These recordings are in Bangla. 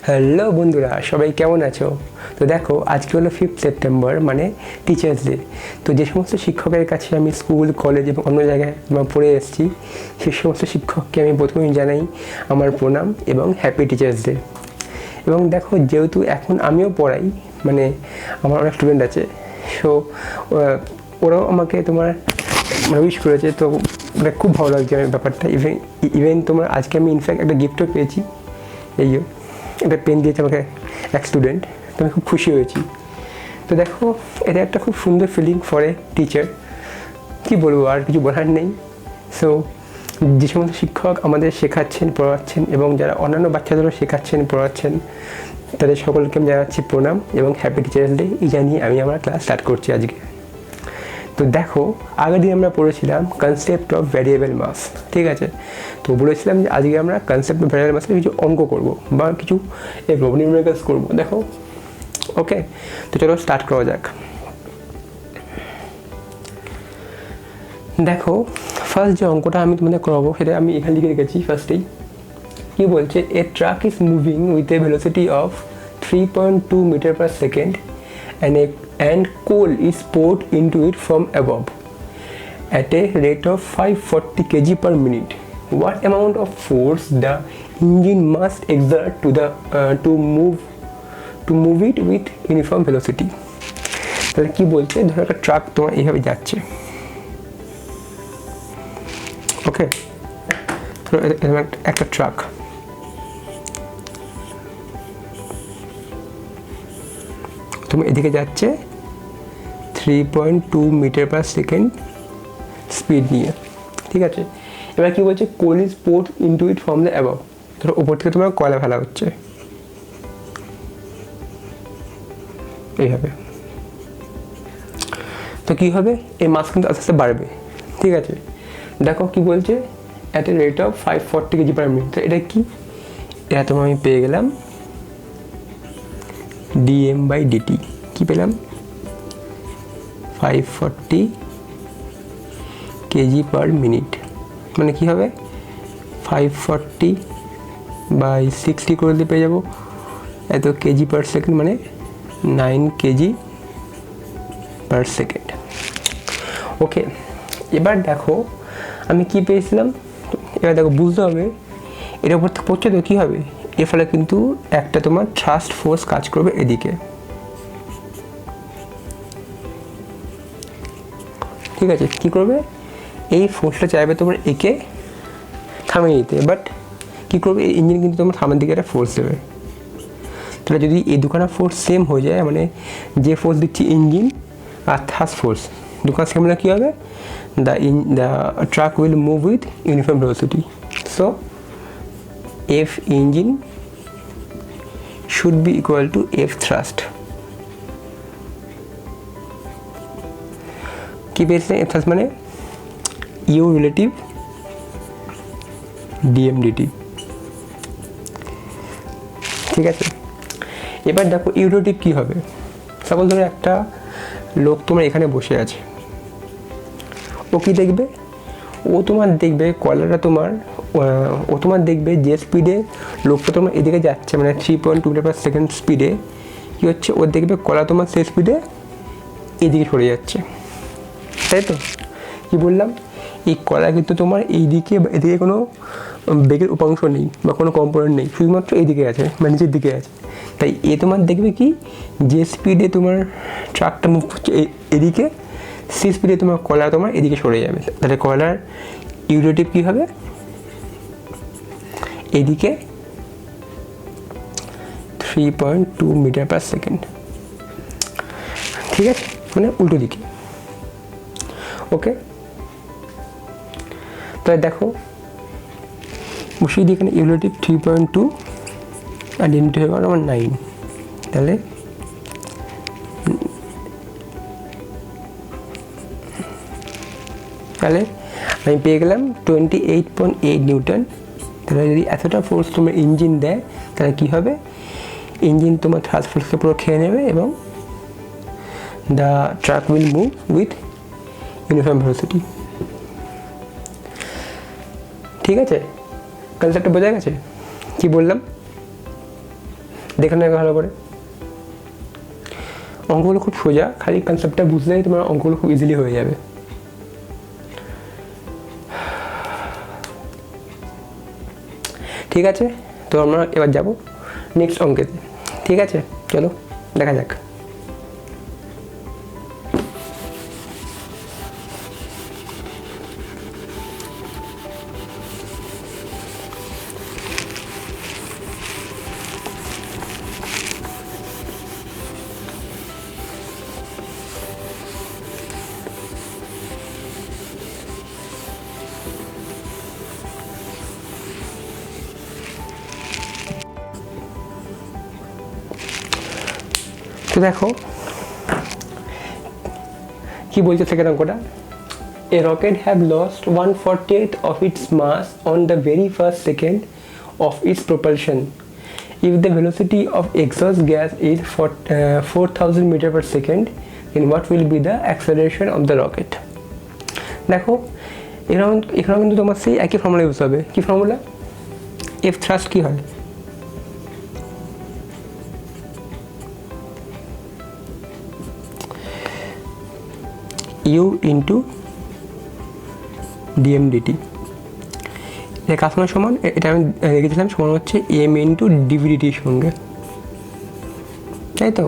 হ্যালো বন্ধুরা, সবাই কেমন আছো? তো দেখো, আজকে হলো 5 সেপ্টেম্বর, মানে টিচার্স ডে। তো যে সমস্ত শিক্ষকের কাছে আমি স্কুল, কলেজ এবং অন্য জায়গায় পড়ে এসেছি, সেই সমস্ত শিক্ষককে আমি প্রথমেই জানাই আমার প্রণাম এবং হ্যাপি টিচার্স ডে। এবং দেখো, যেহেতু এখন আমিও পড়াই, মানে আমার অনেক স্টুডেন্ট আছে, সো ওরাও আমাকে উইশ করেছে। তো মানে খুব ভালো লাগছে আমার ব্যাপারটা। ইভেন আজকে আমি ইনফ্যাক্ট একটা গিফটও পেয়েছি। এই একটা পেন দিয়েছে আমাকে এক স্টুডেন্ট, তো আমি খুব খুশি হয়েছি। তো দেখো, এটা একটা খুব সুন্দর ফিলিং ফর এ টিচার। কী বলবো, আর কিছু বলার নেই। সো যে সমস্ত শিক্ষক আমাদের শেখাচ্ছেন, পড়াচ্ছেন এবং যারা অন্যান্য বাচ্চাদেরও শেখাচ্ছেন, পড়াচ্ছেন, তাদের সকলকে আমি জানাচ্ছি প্রণাম এবং হ্যাপি টিচার্স ডে। এই জানিয়ে আমি আমার ক্লাস স্টার্ট করছি আজকে। তো দেখো, আগের দিন আমরা পড়েছিলাম কনসেপ্ট অফ ভ্যারিয়েবল মাস, ঠিক আছে? তো বলেছিলাম যে আজকে আমরা কনসেপ্ট অফ ভ্যারিয়েবল মাসের কিছু অঙ্ক করব বা কিছু নিউমেরিক্যালস করবো। দেখো, ওকে, তো চলো স্টার্ট করা যাক। দেখো, ফার্স্ট যে অঙ্কটা আমি তোমাদের করাবো সেটা আমি এখানে লিখে রেখেছি ফার্স্টেই। কী বলছে? A truck is moving with a velocity of 3.2 metre per second and coal is poured into it from above at a rate of 540 kg per minute. What amount of force the engine must exert to move it with uniform velocity? তাহলে কি বলছে? ধরো একটা ট্রাক তোমার এইভাবে যাচ্ছে, ওকে? ধরো একটা ট্রাক তুমি এদিকে যাচ্ছে 3.2 মিটার পার সেকেন্ড স্পিড নিয়ে, ঠিক আছে? এবার কি বলছে? Coal is poured into it from the above. ধরো উপর থেকে তোমার কয়লা ফেলা হচ্ছে এইভাবে। তো কী হবে? এই মাস কিন্তু আস্তে আস্তে বাড়বে, ঠিক আছে? দেখো কি বলছে, at a rate of 540 KG per minute. তো এটা কি? এটা তোমার আমি পেয়ে গেলাম dm/dt। কী পেলাম? 540 কেজি পার মিনিট। মানে কী হবে? 540/60 করে দিয়ে পেয়ে যাবো এত কেজি পার সেকেন্ড, মানে 9 কেজি পার সেকেন্ড। ওকে, এবার দেখো আমি কি পেয়েছিলাম। এবার দেখো, বুঝতে হবে এর উপর থেকে পড়ছে তো কী হবে? এর ফলে কিন্তু একটা তোমার থ্রাস্ট ফোর্স কাজ করবে এদিকে, ঠিক আছে? কী করবে? এই ফোর্সটা চাইবে তোমার একে থামিয়ে দিতে, বাট কী করবে? এই ইঞ্জিন কিন্তু তোমার থামার দিকে একটা ফোর্স দেবে। তাহলে যদি এই দুখানা ফোর্স সেম হয়ে যায়, মানে যে ফোর্স দিচ্ছি ইঞ্জিন আর থ্রাস্ট ফোর্স দুখানা সেম হলে কী হবে? The truck will move with uniform velocity. So F engine should be equal to F thrust. কি পেয়েছিলেন? এফ থ্রাস্ট মানে ইউ রিলেটিভ dm/dt, ঠিক আছে? এবার দেখো ইউ রিলেটিভ কী হবে। সাপোজ ধরো একটা লোক তোমার এখানে বসে আছে, ও কি দেখবে? ও তোমার দেখবে কয়লাটা ও তোমার দেখবে যে স্পিডে লোকটা তোমার এদিকে যাচ্ছে, মানে 3.2 মিটার পার সেকেন্ড স্পিডে কী হচ্ছে? ও দেখবে কয়লা তোমার সেই স্পিডে এদিকে সরে যাচ্ছে, তাই তো? কী বললাম? এই কয়লা কিন্তু তোমার এইদিকে বা এদিকে কোনো বেগের উপাংশ নেই বা কোনো কম্পোনেন্ট নেই, শুধুমাত্র এইদিকে আছে, মানে নিচের দিকে আছে। তাই তোমার দেখবে কি, যে স্পিডে তোমার ট্রাকটা মুভ করছে এদিকে, সেই স্পিডে তোমার কয়লা এদিকে সরে যাবে। তাহলে কয়লার ইউ রিলেটিভ কী হবে? এদিকে 3.2 মিটার পার সেকেন্ড, ঠিক আছে? মানে উল্টো দিকে, ওকে? তাহলে দেখো, বসিয়ে দিই এখানে ইউ রিলেটিভ 3.2 আর ইউনিট হয়ে গেল আমার 9। তাহলে আমি পেয়ে গেলাম 28.8 নিউটন। তাহলে যদি এতটা ফোর্স তোমার ইঞ্জিন দেয়, তাহলে কী হবে? ইঞ্জিন তোমার থ্রাস্ট ফোর্সকে পুরো খেয়ে নেবে এবং the truck will move with uniform velocity, ঠিক আছে? কনসেপ্টটা বোঝা গেছে? কি বললাম? দেখে নেবে ভালো করে। অঙ্কগুলো খুব সোজা, খালি কনসেপ্টটা বুঝলেই তোমার অঙ্কগুলো খুব ইজিলি হয়ে যাবে। ঠিক আছে, তো আমরা এবার যাব নেক্সট অঙ্কেতে। ঠিক আছে, চলো দেখা যাক। তো দেখো কি বলছে সেকেন্ড অঙ্কটা, a rocket have lost 1/48 of its mass on the very first second of its propulsion. If the velocity of exhaust gas is 4000 meter per second, then what will be the acceleration of the rocket? দেখো এখানে কিন্তু তোমার সেই একই ফর্মুলা ইউজ হবে। কি ফর্মুলা? এফ থ্রাস্ট কি হয়? U into DM dt. এটা কার সঙ্গে সমান? এটা আমি রেখেছিলাম সমান হচ্ছে এম ইন্টু ডিভিডিটির সঙ্গে, তাই তো?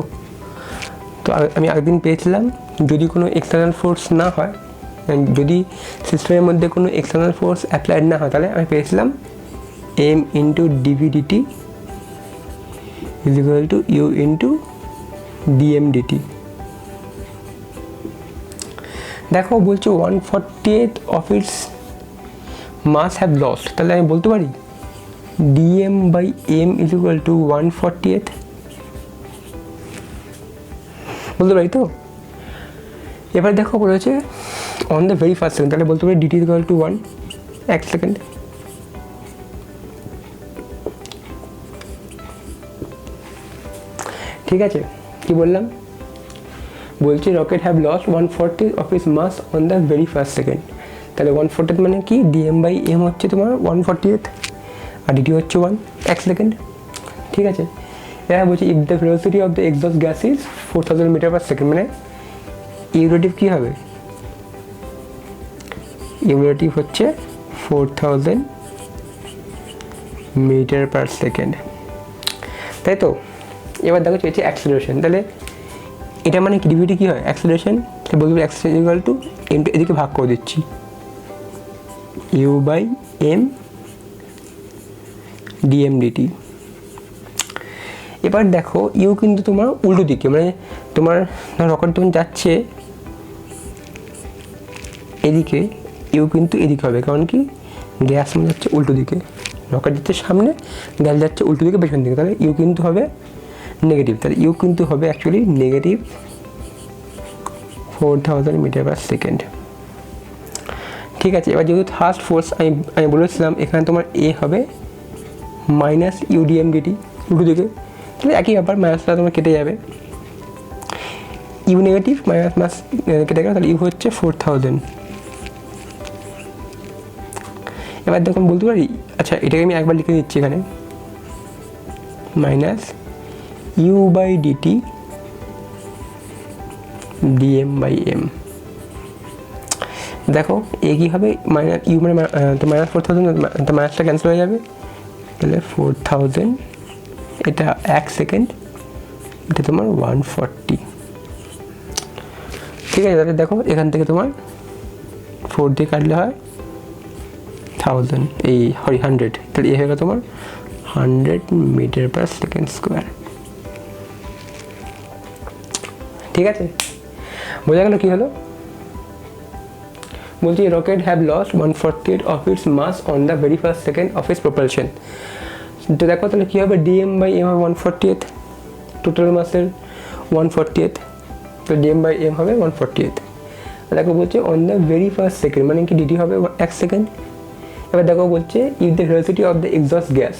তো আমি আগের পেয়েছিলাম যদি কোনো এক্সটার্নাল ফোর্স না হয়, যদি সিস্টেমের মধ্যে কোনো এক্সটার্নাল ফোর্স অ্যাপ্লাইড না হয়, তাহলে আমি পেয়েছিলাম m into d v d t is equal to u into DM d t. দেখো বলছে 1/48 of its mass have lost, তাহলে আমি বলতে পারি dm by m is equal to 1/48, বলতে পারি তো? এবার দেখো বলেছে on the very first second, তাহলে বলতে পারি dt is equal to 1, 1 second. ঠিক আছে, কি বললাম? বলছি rocket have lost 1/48 of its mass on the very first second, তাহলে 1/48 মানে কি? dm by m হচ্ছে তোমার 1/48 আর dt হচ্ছে 1, 1 সেকেন্ড। ঠিক আছে, এবার বলছি if the velocity of the exhaust gas is 4000 metre per second, মানে ইউরেটিভ কী হবে? ইউরেটিভ হচ্ছে 4000 মিটার পার সেকেন্ড, তাই তো? এবার দেখো চেয়েছে অ্যাক্সিলারেশন, তাহলে এটা মানে কি? ডিভিটি কী হয়? অ্যাক্সিলারেশন। তাহলে বলতে পারি অ্যাক্সিলারেশন ইকুয়াল টু এমটা এদিকে ভাগ করে দিচ্ছি, u by m dm dt. এবার দেখো ইউ কিন্তু তোমার উল্টো দিকে, মানে তোমার রকেট যখন যাচ্ছে এদিকে, ইউ কিন্তু এদিকে হবে, কারণ কি? গ্যাস মানে যাচ্ছে উল্টো দিকে, রকেট যাচ্ছে সামনে, গ্যাস যাচ্ছে উল্টো দিকে পেছন দিকে, তাহলে ইউ কিন্তু হবে নেগেটিভ। তাহলে ইউ কিন্তু হবে actually negative 4000 metre per second. ঠিক আছে, এবার যেহেতু ফার্স্ট ফোর্স আমি বলেছিলাম এখানে তোমার এ হবে মাইনাস ইউডিএম ডিটি উল্টো দিকে, তাহলে একই ব্যাপার, মাইনাসটা তোমার কেটে যাবে, ইউ নেগেটিভ মাইনাস মাস কেটে গেল, তাহলে ইউ হচ্ছে 4000। এবার দেখুন বলতে পারি, আচ্ছা এটাকে আমি একবার লিখে দিচ্ছি এখানে, minus u by dt dm by m. দেখো এ কী হবে? মাইনাস ইউ মানে তো মাইনাস 4000, তো মাইনাসটা ক্যান্সেল হয়ে যাবে, তাহলে 4000, এটা 1 সেকেন্ড, এটা তোমার 140। ঠিক আছে, তাহলে দেখো এখান থেকে তোমার 4 দিয়ে কাটলে হয় 1000, এই 100, তাহলে এ হয়ে গেল তোমার 100 মিটার পার সেকেন্ড স্কোয়ার। ঠিক আছে, বোঝা গেল কী হলো? বলছি rocket have lost 1/48 of its mass on the very first second of its propulsion। তো দেখো তাহলে কী হবে? ডিএম বাই এম হবে 1/48, টোটাল মাসের 1/48, তো ডিএম বাই এম হবে 1/48। দেখো বলছে on the very first second, মানে কি ডিটি হবে 1 সেকেন্ড। এবার দেখো বলছে if the velocity of the exhaust gas,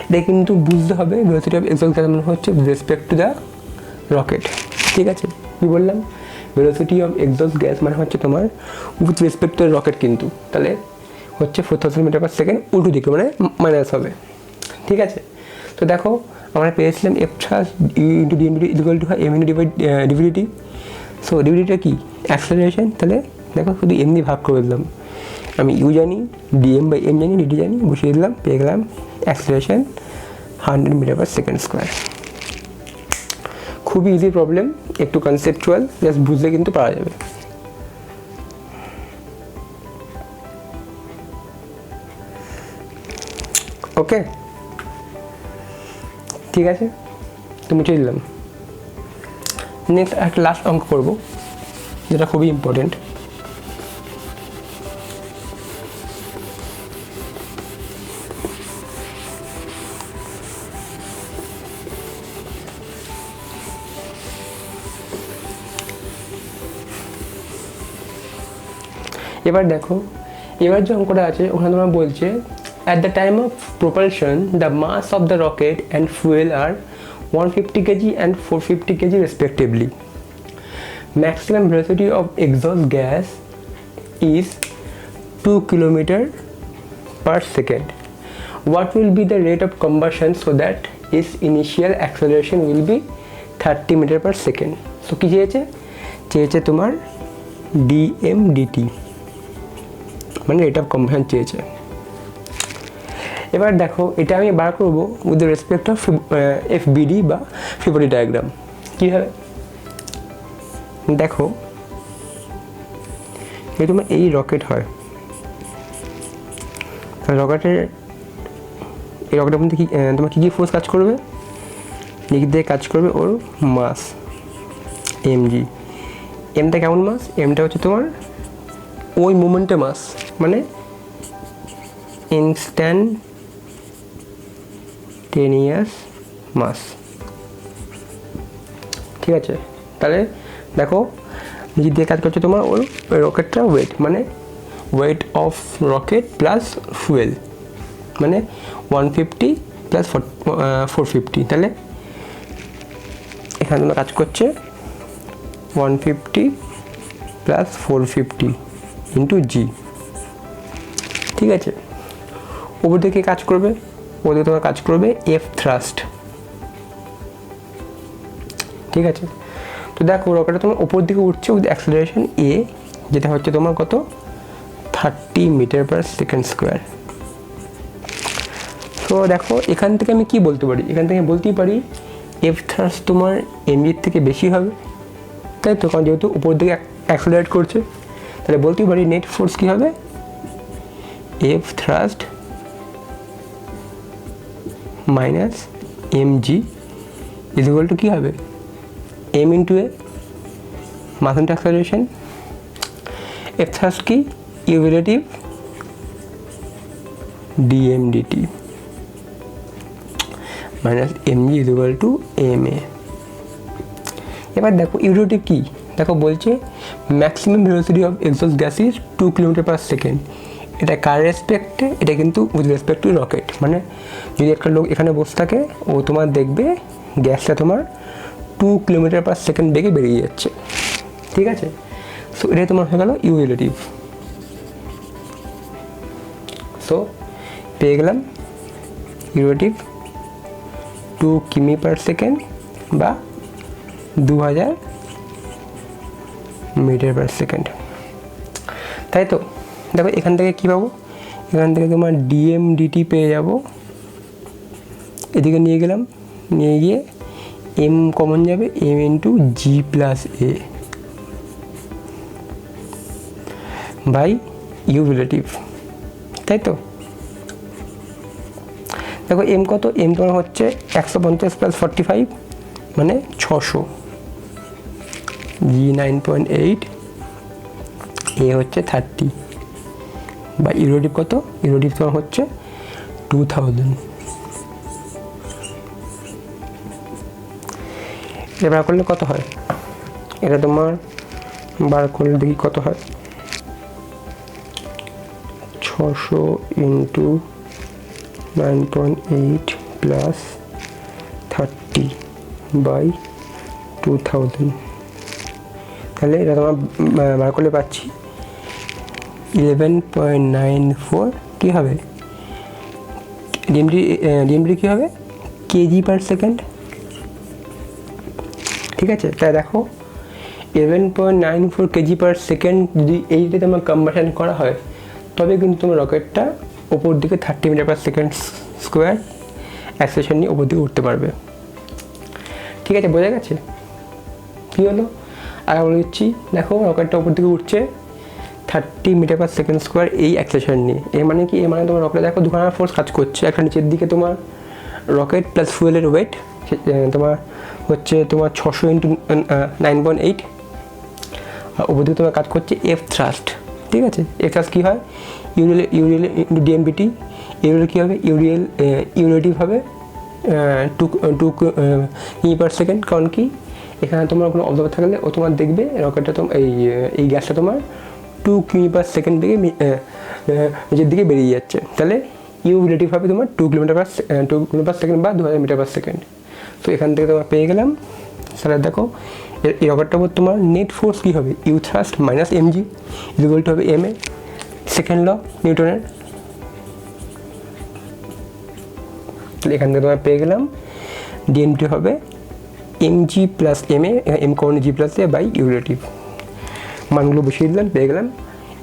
এটা কিন্তু বুঝতে হবে ভেলোসিটি অফ এক্সস্ট গ্যাস মানে হচ্ছে রেসপেক্ট টু দ্য রকেট। ঠিক আছে, কী বললাম? ভেলোসিটি অফ এক্সস্ট গ্যাস মানে হচ্ছে তোমার উইথ রেসপেক্ট টু রকেট, কিন্তু তাহলে হচ্ছে 4000 মিটার পার সেকেন্ড উল্টো দিকে, মানে মাইনাস হবে। ঠিক আছে, তো দেখো আমরা পেয়েছিলাম f thrust into d m d t equal to হয় এম ইন্টু ডিভিডিটি। সো ডিভিডিটা কি অ্যাক্সেলারেশন, তাহলে দেখো শুধু এম দিয়ে ভাগ করে দিলাম, আমি ইউ জানি, ডিএম বাই এম জানি, ডিটি জানি, বসিয়ে দিলাম, পেয়ে গেলাম acceleration 100 metre per second square. খুবই ইজি প্রবলেম, একটু কনসেপচুয়াল, জাস্ট বুঝলে কিন্তু পারা যাবে। ওকে, ঠিক আছে, তো মুছে দিলাম। নেক্সট একটা লাস্ট অঙ্ক করব, যেটা খুবই ইম্পর্টেন্ট। এবার দেখো, এবার যে অঙ্কটা আছে ওখানে তোমার বলছে at the time of propulsion the mass of the rocket and fuel are 150 kg and 450 kg respectively. Maximum velocity of exhaust gas is 2 km per second. What will be the rate of combustion so that its initial acceleration will be 30 meter per second? So কি চেয়েছে তোমার dm/dt, মানে রেট অফ কম্বাশন চেয়েছে। এবার দেখো এটা আমি বার করবো উইথ রেসপেক্ট অফ এফবিডি বা ফিবোনাচি ডায়াগ্রাম। কীভাবে দেখো, এই তোমার এই রকেট হয়, রকেটের এই রকেটের মধ্যে কি তোমার কী কী ফোর্স কাজ করবে, দিক দিয়ে কাজ করবে ওর মাস এমজি। এমটা কেমন মাস, এমটা হচ্ছে তোমার ওই মোমেন্টে মাস, মানে ইনস্ট্যান্টেনিয়াস মাস। ঠিক আছে, তাহলে দেখো নিজে দিয়ে কাজ করছে তোমার ওর রকেটটা ওয়েট, মানে weight of rocket plus fuel, মানে 150 প্লাস 450। তাহলে এখানে তোমরা কাজ করছে 150 প্লাস 450 ইন্টু জি। ঠিক আছে, ওপর দিকে কাজ করবে, ওপর দিকে তোমার কাজ করবে এফ থ্রাস্ট। ঠিক আছে, তো দেখো রকেটটা তোমার ওপর দিকে উঠছে উইথ অ্যাক্সেলারেশন এ, যেটা হচ্ছে তোমার কত 30 মিটার পার সেকেন্ড স্কোয়ার। তো দেখো এখান থেকে আমি কি বলতে পারি, এখান থেকে বলতেই পারি এফ থ্রাস্ট তোমার এমজির থেকে বেশি হবে, তাই তো, কারণ যেহেতু উপর দিকে অ্যাক্সেলারেট করছে, তাহলে বলতেই পারি নেট ফোর্স কী হবে, f thrust minus m g is equal to কী হবে, m into a mass into acceleration. F thrust কি u relative d m d t minus m g is equal to m a. এবার দেখো ইউরেটিভ কি, দেখো বলছে maximum velocity of exhaust gas is 2 kilometre per second. এটা কার রেসপেক্টে, এটা কিন্তু উইথ রেসপেক্ট টু রকেট, মানে যদি একটা লোক এখানে বসে থাকে ও তোমার দেখবে গ্যাসটা তোমার 2 কিলোমিটার পার সেকেন্ড বেগে বেরিয়ে যাচ্ছে। ঠিক আছে, সো এটাই তোমার হয়ে গেল ইউ রিলেটিভ। সো পেয়ে গেলাম ইউ রিলেটিভ 2 কিমি পার সেকেন্ড বা 2000 মিটার পার সেকেন্ড, তাই তো। দেখো এখান থেকে কী পাবো, এখান থেকে তোমার ডিএমডিটি পেয়ে যাব, এদিকে নিয়ে গেলাম, নিয়ে গিয়ে এম কমন যাবে, m into g plus a by u relative, তাই তো। দেখো এম কত, এম তোমার হচ্ছে 150 প্লাস 45 মানে 600, জি 9.8, এ হচ্ছে 30 বা ইউরোটিভ কত, ইউরোটিভ তোমার হচ্ছে 2000। এটা বার করলে কত হয়, এটা তোমার বার করলে দেখি কত হয়, 600 ইন্টু 9.8 প্লাস 30 বাই 2000। তাহলে এটা তোমার বার করলে পাচ্ছি 11.94 কী হবে, ডিএমডি কী হবে কেজি পার সেকেন্ড। ঠিক আছে, তাই দেখো 11.94 কেজি পার সেকেন্ড যদি এইটাতে তোমার কনভার্সন করা হয় তবে কিন্তু তোমার রকেটটা ওপর দিকে 30 মিটার পার সেকেন্ড স্কোয়ার অ্যাক্সেলেরেশন নিয়ে ওপর দিকে উঠতে পারবে। ঠিক আছে, বোঝা গেছে কী হলো? আর বলে দিচ্ছি, দেখো রকেটটা ওপর দিকে উঠছে 30 মিটার পার সেকেন্ড স্কোয়ার এই অ্যাক্সেলেরেশন নিয়ে। এর মানে কি? এর মানে তোমার রকেটে দেখো দুখানা ফোর্স কাজ করছে। একটা নিচের দিকে তোমার রকেট প্লাস ফুয়েলের ওয়েট তোমার হচ্ছে তোমার 600 ইন্টু 9.8, আর ওপর দিকে তোমার কাজ করছে এফ থ্রাস্ট। ঠিক আছে, এফ থ্রাস্ট কী হয়? ইউরিএল ইন্টু ডিএমবিটি। ইউরিএল কী হবে? ইউরেটিভ হবে 2 কিমি পার সেকেন্ড। কারণ কি এখানে তোমার কোনো অবজার্ভার থাকলে ও তোমার দেখবে রকেটটা তোমার এই গ্যাসটা তোমার 2 কিমি পার সেকেন্ড থেকে নিচের দিকে বেরিয়ে যাচ্ছে। তাহলে ইউ রিলেটিভ হবে তোমার 2 কিলোমিটার পার সেকেন্ড বা 2000 মিটার পার সেকেন্ড। তো এখান থেকে তোমার পেয়ে গেলাম। তাহলে দেখো এই রকেটটার উপর তোমার নেট ফোর্স কী হবে? U thrust minus mg equal to হবে এম এ, সেকেন্ড ল নিউটনের। তাহলে এখান থেকে তোমার পেয়ে গেলাম ডিএমটি হবে mg plus m a, m common g plus a by u relative. মানগুলো বসিয়ে দিলাম, পেয়ে গেলাম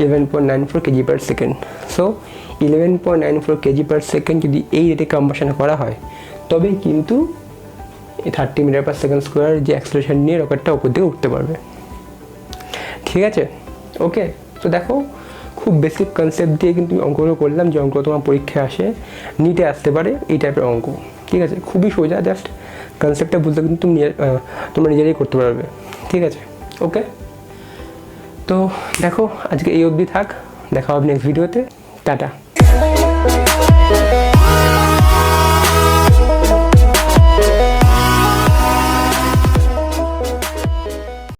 11.94 kg per second. So 11.94 kg per second যদি এই রেটে কম্বাসন করা হয় তবেই কিন্তু এই 30 মিটার পার সেকেন্ড স্কোয়ার যে অ্যাক্সেলারেশন নিয়ে রকেটটা উপর দিকে উঠতে পারবে। ঠিক আছে, ওকে। তো দেখো খুব বেসিক কনসেপ্ট দিয়ে কিন্তু অঙ্কগুলো করলাম, যে অঙ্কগুলো তোমার পরীক্ষায় আসে, নিটে আসতে পারে এই টাইপের অঙ্ক। ঠিক আছে, খুবই সোজা, জাস্ট কনসেপ্টটা বুঝতে কিন্তু তোমরা নিজেরাই করতে পারবে। ঠিক আছে, ওকে। তো দেখো আজকে এই অবধি থাক, দেখা হবে নেক্সট ভিডিওতে। টাটা।